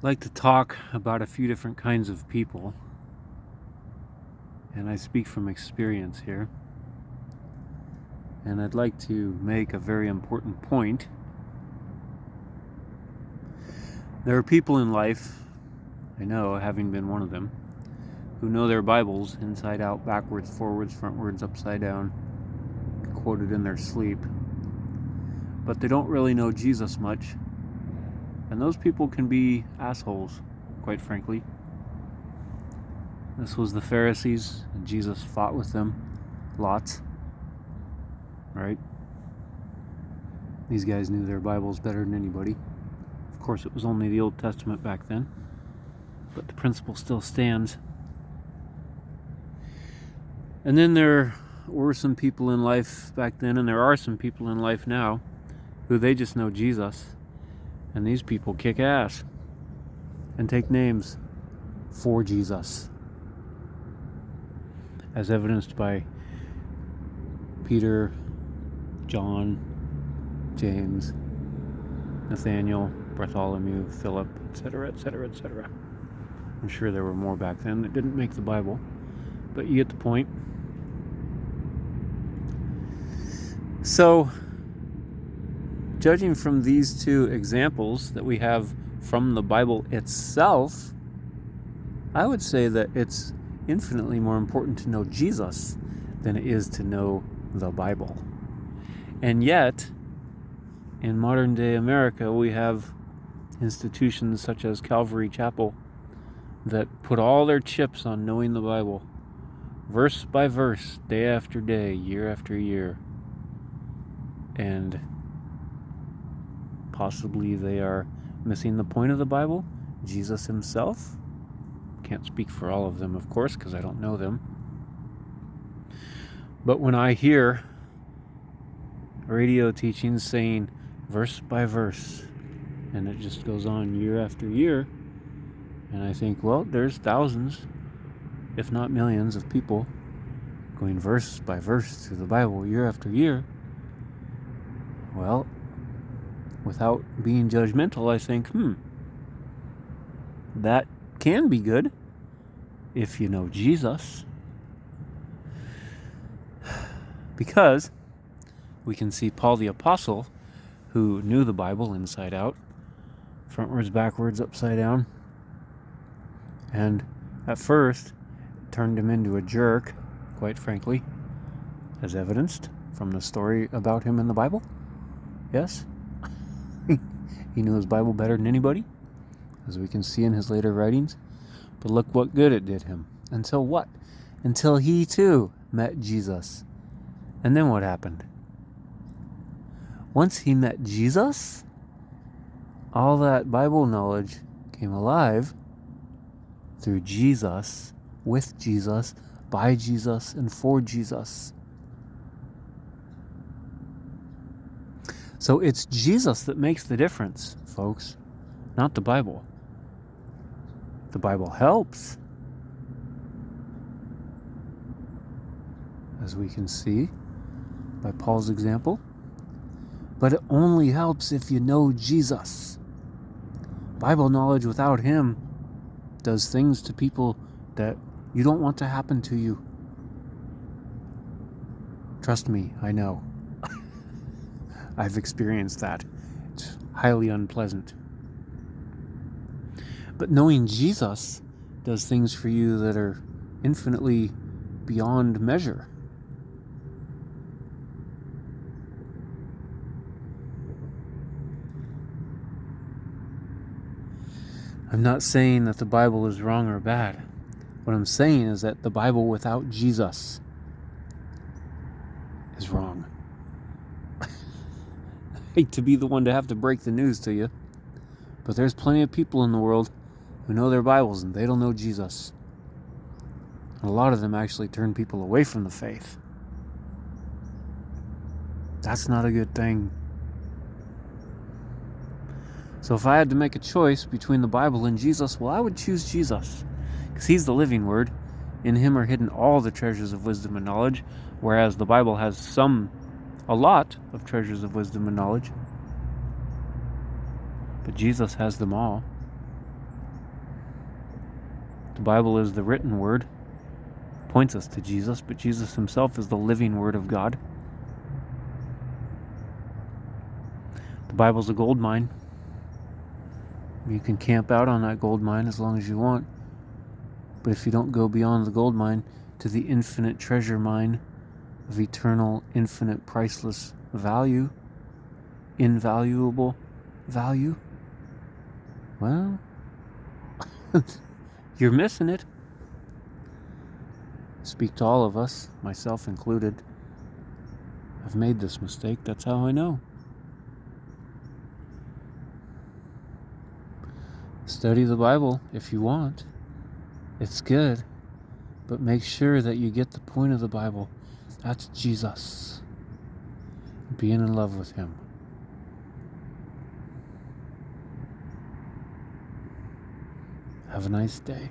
like to talk about a few different kinds of people, and I speak from experience here. And I'd like to make a very important point. There are people in life, I know, having been one of them, who know their Bibles inside out, backwards, forwards, frontwards, upside down, quoted in their sleep, but they don't really know Jesus much. And those people can be assholes, quite frankly. This was the Pharisees, and Jesus fought with them lots, right? These guys knew their Bibles better than anybody. Of course, it was only the Old Testament back then, but the principle still stands. And then there were some people in life back then, and there are some people in life now, who they just know Jesus. And these people kick ass and take names for Jesus, as evidenced by Peter, John, James, Nathaniel, Bartholomew, Philip, etc., etc., etc. I'm sure there were more back then that didn't make the Bible, but you get the point. So, judging from these two examples that we have from the Bible itself, I would say that it's infinitely more important to know Jesus than it is to know the Bible. And yet, in modern day America, we have institutions such as Calvary Chapel that put all their chips on knowing the Bible, verse by verse, day after day, year after year. And possibly they are missing the point of the Bible, Jesus himself. Can't speak for all of them, of course, because I don't know them. But when I hear radio teachings saying verse by verse, and it just goes on year after year, and I think, well, there's thousands, if not millions, of people going verse by verse through the Bible year after year. Well, without being judgmental, I think, that can be good if you know Jesus. Because we can see Paul the Apostle, who knew the Bible inside out, frontwards, backwards, upside down, and at first turned him into a jerk, quite frankly, as evidenced from the story about him in the Bible. Yes? He knew his Bible better than anybody, as we can see in his later writings. But look what good it did him. Until what? Until he too met Jesus. And then what happened? Once he met Jesus, all that Bible knowledge came alive through Jesus, with Jesus, by Jesus, and for Jesus. So it's Jesus that makes the difference, folks, not the Bible. The Bible helps, as we can see by Paul's example, but it only helps if you know Jesus. Bible knowledge without him does things to people that you don't want to happen to you. Trust me, I know. I've experienced that. It's highly unpleasant. But knowing Jesus does things for you that are infinitely beyond measure. I'm not saying that the Bible is wrong or bad. What I'm saying is that the Bible without Jesus is wrong. I hate to be the one to have to break the news to you, but there's plenty of people in the world who know their Bibles and they don't know Jesus. And a lot of them actually turn people away from the faith. That's not a good thing. So if I had to make a choice between the Bible and Jesus, well, I would choose Jesus, because he's the living word. In him are hidden all the treasures of wisdom and knowledge, whereas the Bible has a lot of treasures of wisdom and knowledge. But Jesus has them all. The Bible is the written word, points us to Jesus, but Jesus himself is the living word of God. The Bible's a gold mine. You can camp out on that gold mine as long as you want, but if you don't go beyond the gold mine to the infinite treasure mine of eternal, infinite, priceless value, invaluable value, well, you're missing it. Speak to all of us, myself included. I've made this mistake, that's how I know. Study the Bible if you want. It's good, but make sure that you get the point of the Bible. That's Jesus. Being in love with him. Have a nice day.